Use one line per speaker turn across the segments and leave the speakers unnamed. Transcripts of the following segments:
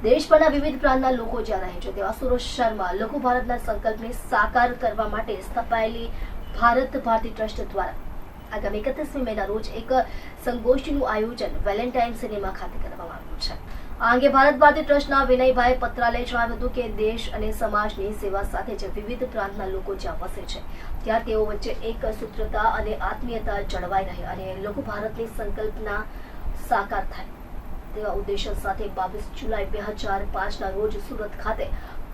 દેશભરના વિવિધ પ્રાંતના લોકો જ્યાં રહે છે તેવા સુરત શહેરમાં લઘુ ભારતના સંકલ્પને સાકાર કરવા માટે સ્થપાયેલી ભારત ભારતી ટ્રસ્ટ દ્વારા આગામી 31મી મેના રોજ એક સંગોષ્ઠીનું આયોજન વેલેન્ટાઇન સિનેમા ખાતે કરવામાં આવ્યું છે। આ અંગે ભારત ભારતી ટ્રસ્ટના વિનયભાઈ પત્રાલયે જણાવ્યું હતું કે દેશ અને સમાજની સેવા સાથે જ વિવિધ પ્રાંતના લોકો જ્યાં વસે છે ત્યાં તેઓ વચ્ચે એક સૂત્રતા અને આત્મીયતા જળવાઈ રહે અને લઘુ ભારતની સંકલ્પના સાકાર થાય તેવા ઉદ્દેશ્ય સાથે 22 જુલાઈ 2005ના રોજ સુરત ખાતે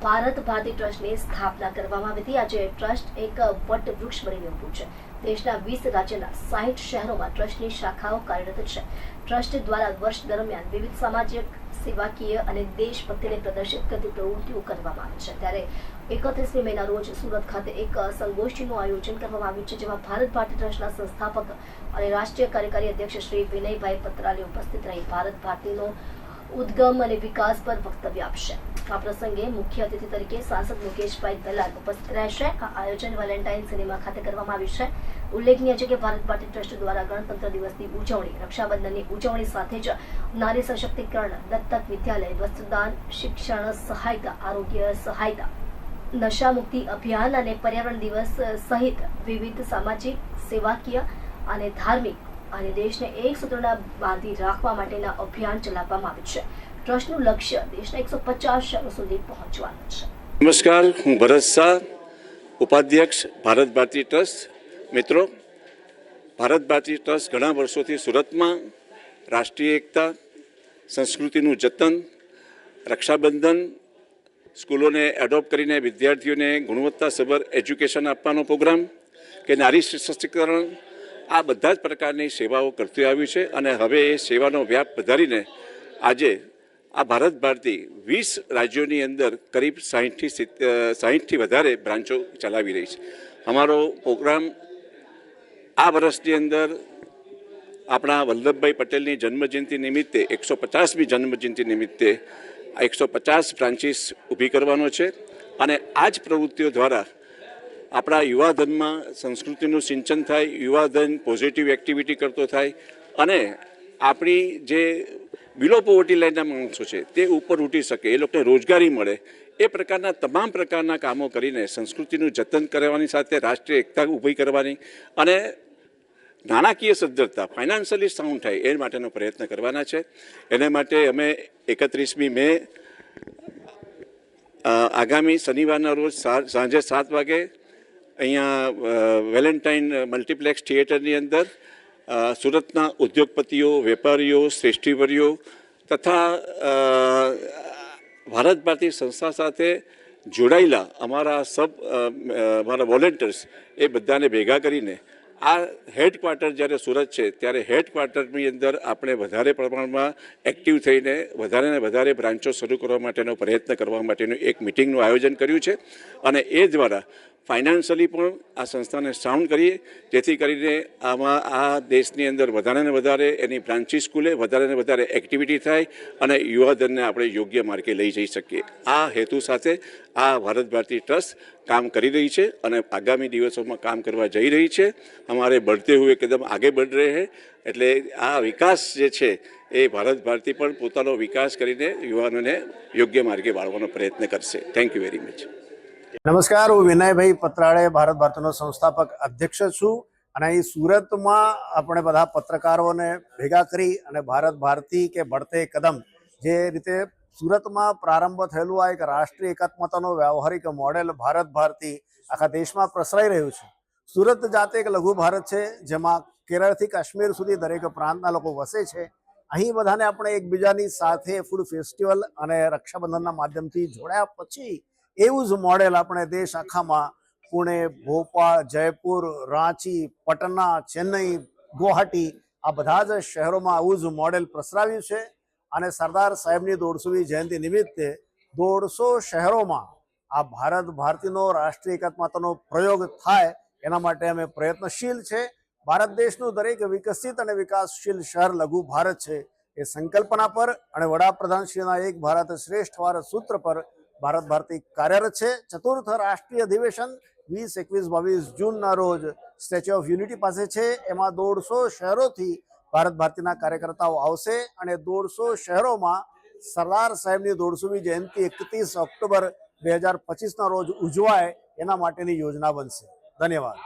ભારત ભારતી ટ્રસ્ટની સ્થાપના કરવામાં આવી હતી। આજે ટ્રસ્ટ એક વટવૃક્ષ બનીને ઉભું છે। દેશના 20 રાજ્યના 60 શહેરોમાં ટ્રસ્ટની શાખાઓ કાર્યરત છે। ટ્રસ્ટ દ્વારા વર્ષ દરમિયાન વિવિધ સામાજિક સેવાકીય અને દેશભક્તિને પ્રદર્શિત કરતી પ્રવૃત્તિઓ કરવામાં આવે છે। ત્યારે 31મી મેના રોજ સુરત ખાતે એક સંગોષ્ઠીનું આયોજન કરવામાં આવ્યું છે જેમાં ભારત ભારતી ટ્રસ્ટના સંસ્થાપક અને રાષ્ટ્રીય કાર્યકારી અધ્યક્ષ શ્રી વિનયભાઈ પત્રાલે ઉપસ્થિત રહી ભારત ભારતીનો ઉદ્ગમ અને વિકાસ પર વક્તવ્ય આપશે। આ પ્રસંગે મુખ્ય અતિથિ તરીકે સાંસદ મુકેશભાઈ દલાલ ઉપસ્થિત રહેશે। આ આયોજન વેલેન્ટાઇન સિનેમા ખાતે કરવામાં આવ્યું છે। ઉલ્લેખનીય છે કે ભારત ભારતી ટ્રસ્ટ દ્વારા ગણતંત્ર દિવસની ઉજવણી, રક્ષાબંધનની ઉજવણી સાથે જ નારી સશક્તિકરણ, દત્તક વિદ્યાલય, વસ્ત્રદાન, શિક્ષણ સહાયતા, આરોગ્ય સહાયતા, નશા મુક્તિ અભિયાન અને પર્યાવરણ દિવસ સહિત વિવિધ સામાજિક, સેવાકીય અને ધાર્મિક અને દેશને એક સૂત્રના બાંધી રાખવા માટેના અભિયાન ચલાવવામાં આવ્યું છે। ટ્રસ્ટનું લક્ષ્ય દેશના 150 શહેરો સુધી પહોંચવાનું છે।
નમસ્કાર, હું ભરત શાહ, ઉપાધ્યક્ષ ભારત ભારતી ટ્રસ્ટ। મિત્રો, ભારત ભારતી ટ્રસ્ટ ઘણા વર્ષોથી સુરતમાં રાષ્ટ્રીય એકતા, સંસ્કૃતિનું જતન, રક્ષાબંધન, સ્કૂલોને એડોપ્ટ કરીને વિદ્યાર્થીઓને ગુણવત્તાસભર એજ્યુકેશન આપવાનો પ્રોગ્રામ કે નારી સશક્તિકરણ, આ બધા જ પ્રકારની સેવાઓ કરતી આવી છે અને હવે એ સેવાનો વ્યાપ વધારીને આજે આ ભારત ભારતી 20 રાજ્યોની અંદર કરીબ 60થી વધારે બ્રાન્ચો ચલાવી રહી છે। અમારો પ્રોગ્રામ આ વર્ષની અંદર આપણા વલ્લભભાઈ પટેલની જન્મજયંતિ નિમિત્તે 150મી જન્મજયંતિ નિમિત્તે 150 બ્રાન્ચીસ ઊભી કરવાનો છે અને આ જ પ્રવૃત્તિઓ દ્વારા આપણા યુવાધનમાં સંસ્કૃતિનું સિંચન થાય, યુવાધન પોઝિટિવ એક્ટિવિટી કરતો થાય અને આપણી જે બિલો પોવર્ટી લાઇનના માણસો છે તે ઉપર ઉઠી શકે, એ લોકોને રોજગારી મળે, એ પ્રકારના તમામ પ્રકારના કામો કરીને સંસ્કૃતિનું જતન કરવાની સાથે રાષ્ટ્રીય એકતા ઊભી કરવાની અને નાણાકીય સદ્ધરતા, ફાઇનાન્શિયલી સાઉન્ડ થાય એ માટેનો પ્રયત્ન કરવાના છે। એને માટે અમે 31મી મે આગામી શનિવારના રોજ સાંજે 7 વાગે અહીંયા વેલેન્ટાઇન મલ્ટીપ્લેક્સ થિયેટરની અંદર સુરતના ઉદ્યોગપતિઓ, વેપારીઓ, શ્રેષ્ઠીવરીઓ તથા ભારત ભારતી સંસ્થા સાથે જોડાયેલા અમારા વોલેન્ટિયર્સ એ બધાને ભેગા કરીને આ હેડક્વાર્ટર જ્યારે સુરત છે ત્યારે હેડક્વાર્ટરની અંદર આપણે વધારે પ્રમાણમાં એક્ટિવ થઈને વધારે ને વધારે બ્રાન્ચો શરૂ કરવા માટેનો પ્રયત્ન કરવા માટેનું એક મિટિંગનું આયોજન કર્યું છે અને એ દ્વારા ફાઇનાન્શિયલી પણ આ સંસ્થાને સાઉન્ડ કરીએ જેથી કરીને આમાં આ દેશની અંદર વધારે ને વધારે એની બ્રાન્ચીસ ખુલે, વધારે ને વધારે એક્ટિવિટી થાય અને યુવાધનને આપણે યોગ્ય માર્ગે લઈ જઈ શકીએ। આ હેતુ સાથે આ ભારત ભારતી ટ્રસ્ટ કામ કરી રહી છે અને આગામી દિવસોમાં કામ કરવા જઈ રહી છે। हमारे बढ़ते हुए कदम आगे बढ़ रहे हैं એટલે આ વિકાસ જે છે એ ભારત ભારતી પણ પોતાનો વિકાસ કરીને યુવાનોને યોગ્ય માર્ગે વાળવાનો પ્રયત્ન કરશે। Thank you very much.
નમસ્કાર, હું વિનયભાઈ પત્રાળે ભારત ભારતીનો સંસ્થાપક અધ્યક્ષ છું અને અહીં સુરતમાં આપણે બધા પત્રકારોને ભેગા કરી અને ભારત ભારતી કે બઢતે કદમ જે રીતે સુરતમાં પ્રારંભ થયેલું આ એક રાષ્ટ્રીય એકાત્મતાનો વ્યવહારિક મોડેલ ભારત ભારતી આખા દેશમાં પ્રસરાઈ રહ્યું છે। સુરત જાતે એક લઘુ ભારત છે જેમાં કેરળથી કાશ્મીર સુધી દરેક પ્રાંતના લોકો વસે છે। અહીં બધાને આપણે એકબીજાની સાથે ફૂડ ફેસ્ટિવલ અને રક્ષાબંધનના માધ્યમથી જોડ્યા પછી એવું જ મોડેલ આપણે દેશ આખામાં પુણે, ભોપાલ, જયપુર, રાંચી, પટના, ચેન્નઈ, ગુવાહાટી આ બધા જ શહેરોમાં આવું જ મોડેલ પ્રસરાવ્યું છે અને સરદાર સાહેબની 150મી જયંતિ નિમિત્તે 150 શહેરોમાં આ ભારત ભારતીનો રાષ્ટ્રીય એકાત્મતાનો પ્રયોગ થાય એના માટે અમે પ્રયત્નશીલ છે। ભારત દેશનું દરેક વિકસિત અને વિકાસશીલ શહેર લઘુ ભારત છે એ સંકલ્પના પર અને વડાપ્રધાનશ્રીના એક ભારત શ્રેષ્ઠ ભારત સૂત્ર પર ભારત ભારતી કાર્યરત છે। ચતુર્થ રાષ્ટ્રીય અધિવેશન 20, 21, 22 જૂનના રોજ સ્ટેચ્યુ ઓફ યુનિટી પાસે છે। એમાં 150 શહેરોથી ભારત ભારતીના કાર્યકર્તાઓ આવશે અને 150 શહેરોમાં સરદાર સાહેબની 150મી જયંતિ 31 ઓક્ટોબર 2025ના રોજ ઉજવાય એના માટેની યોજના બનશે. ધન્યવાદ.